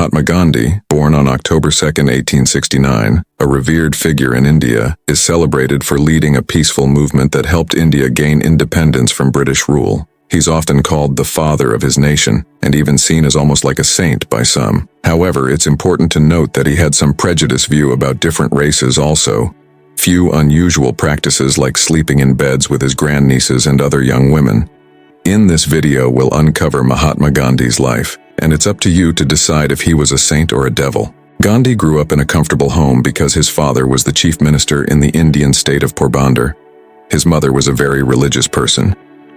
Mahatma Gandhi, born on October 2, 1869, a revered figure in India, is celebrated for leading a peaceful movement that helped India gain independence from British rule. He's often called the father of his nation, and even seen as almost like a saint by some. However, it's important to note that he had some prejudiced view about different races also. Few unusual practices like sleeping in beds with his grandnieces and other young women. In this video, we'll uncover Mahatma Gandhi's life, and it's up to you to decide if he was a saint or a devil. Gandhi grew up in a comfortable home because his father was the chief minister in the Indian state of Porbandar. His mother was a very religious person,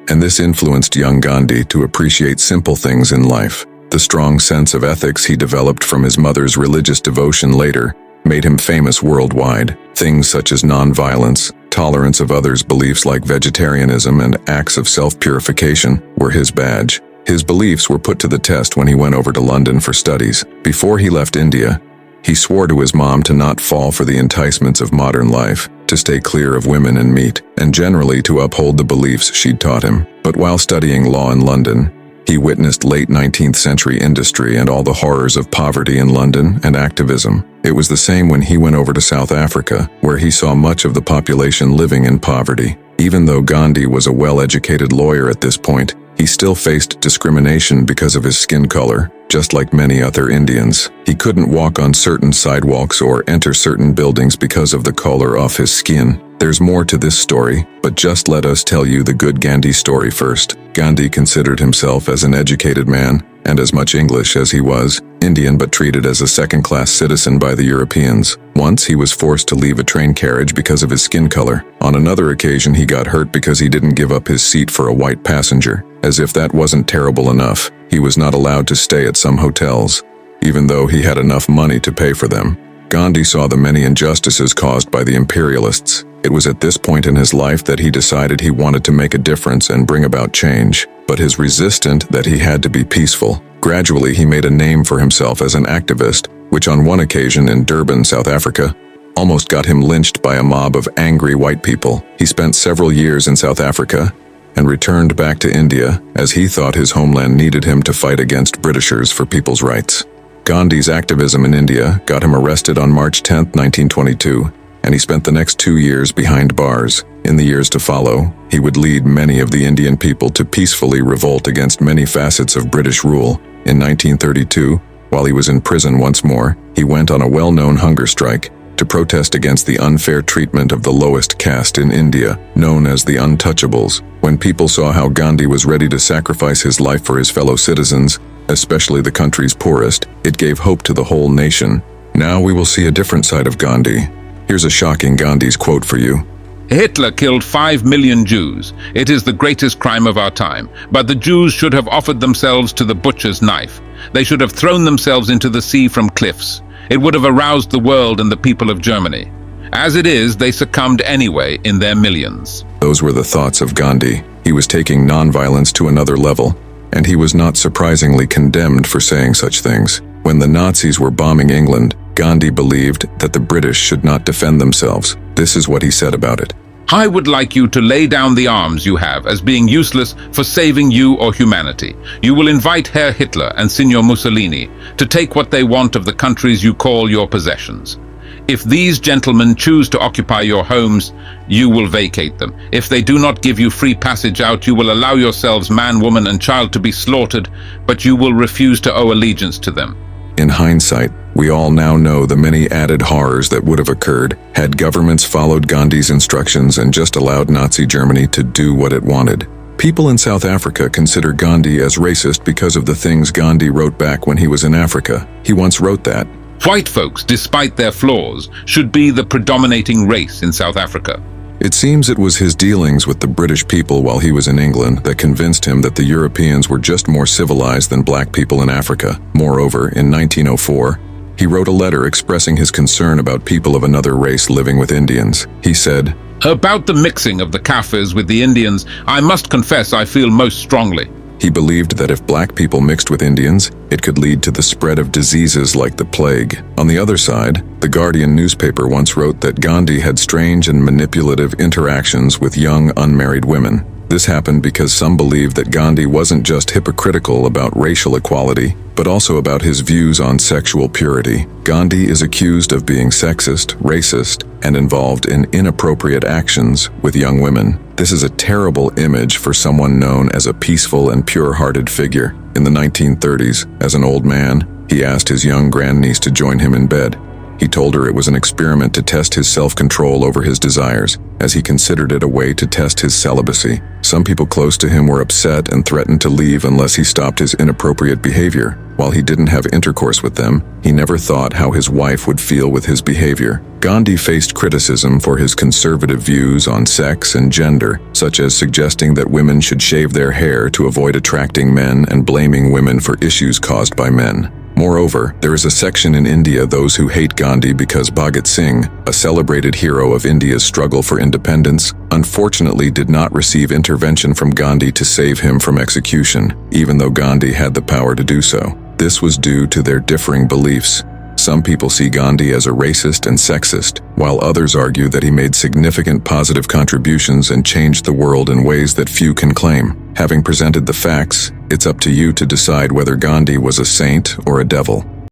and this influenced young Gandhi to appreciate simple things in life. The strong sense of ethics he developed from his mother's religious devotion later made him famous worldwide. Things such as nonviolence, tolerance of others' beliefs like vegetarianism, and acts of self-purification were his badge. His beliefs were put to the test when he went over to London for studies. Before he left India, he swore to his mom to not fall for the enticements of modern life, to stay clear of women and meat, and generally to uphold the beliefs she'd taught him. But while studying law in London, he witnessed late 19th century industry and all the horrors of poverty in London and activism. It was the same when he went over to South Africa, where he saw much of the population living in poverty. Even though Gandhi was a well-educated lawyer at this point, he still faced discrimination because of his skin color. Just like many other Indians, he couldn't walk on certain sidewalks or enter certain buildings because of the color of his skin. There's more to this story, but just let us tell you the good Gandhi story first. Gandhi considered himself as an educated man, and as much English as he was Indian, but treated as a second-class citizen by the Europeans. Once he was forced to leave a train carriage because of his skin color. On another occasion, he got hurt because he didn't give up his seat for a white passenger. As if that wasn't terrible enough, he was not allowed to stay at some hotels, even though he had enough money to pay for them. Gandhi saw the many injustices caused by the imperialists. It was at this point in his life that he decided he wanted to make a difference and bring about change, but his resistant that he had to be peaceful. Gradually, he made a name for himself as an activist, which on one occasion in Durban, South Africa, almost got him lynched by a mob of angry white people. He spent several years in South Africa and returned back to India as he thought his homeland needed him to fight against Britishers for people's rights. Gandhi's activism in India got him arrested on March 10, 1922, and he spent the next 2 years behind bars. In the years to follow, he would lead many of the Indian people to peacefully revolt against many facets of British rule. In 1932, while he was in prison once more, he went on a well-known hunger strike to protest against the unfair treatment of the lowest caste in India, known as the untouchables. When people saw how Gandhi was ready to sacrifice his life for his fellow citizens, especially the country's poorest, it gave hope to the whole nation. Now we will see a different side of Gandhi. Here's a shocking Gandhi's quote for you. Hitler killed 5 million Jews. It is the greatest crime of our time. But the Jews should have offered themselves to the butcher's knife. They should have thrown themselves into the sea from cliffs. It would have aroused the world and the people of Germany. As it is, they succumbed anyway in their millions. Those were the thoughts of Gandhi. He was taking nonviolence to another level, and he was not surprisingly condemned for saying such things. When the Nazis were bombing England, Gandhi believed that the British should not defend themselves. This is what he said about it. I would like you to lay down the arms you have as being useless for saving you or humanity. You will invite Herr Hitler and Signor Mussolini to take what they want of the countries you call your possessions. If these gentlemen choose to occupy your homes, you will vacate them. If they do not give you free passage out, you will allow yourselves, man, woman, and child to be slaughtered, but you will refuse to owe allegiance to them. In hindsight, we all now know the many added horrors that would have occurred had governments followed Gandhi's instructions and just allowed Nazi Germany to do what it wanted. People in South Africa consider Gandhi as racist because of the things Gandhi wrote back when he was in Africa. He once wrote that, "White folks, despite their flaws, should be the predominating race in South Africa." It seems it was his dealings with the British people while he was in England that convinced him that the Europeans were just more civilized than black people in Africa. Moreover, in 1904, he wrote a letter expressing his concern about people of another race living with Indians. He said, "About the mixing of the Kafirs with the Indians, I must confess I feel most strongly. He believed that if black people mixed with Indians, it could lead to the spread of diseases like the plague. On the other side, the Guardian newspaper once wrote that Gandhi had strange and manipulative interactions with young unmarried women. This happened because some believed that Gandhi wasn't just hypocritical about racial equality, but also about his views on sexual purity. Gandhi is accused of being sexist, racist, and involved in inappropriate actions with young women. This is a terrible image for someone known as a peaceful and pure-hearted figure. In the 1930s, as an old man, he asked his young grandniece to join him in bed. He told her it was an experiment to test his self-control over his desires, as he considered it a way to test his celibacy. Some people close to him were upset and threatened to leave unless he stopped his inappropriate behavior. While he didn't have intercourse with them, he never thought how his wife would feel with his behavior. Gandhi faced criticism for his conservative views on sex and gender, such as suggesting that women should shave their hair to avoid attracting men and blaming women for issues caused by men. Moreover, there is a section in India those who hate Gandhi because Bhagat Singh, a celebrated hero of India's struggle for independence, unfortunately did not receive intervention from Gandhi to save him from execution, even though Gandhi had the power to do so. This was due to their differing beliefs. Some people see Gandhi as a racist and sexist, while others argue that he made significant positive contributions and changed the world in ways that few can claim. Having presented the facts, it's up to you to decide whether Gandhi was a saint or a devil.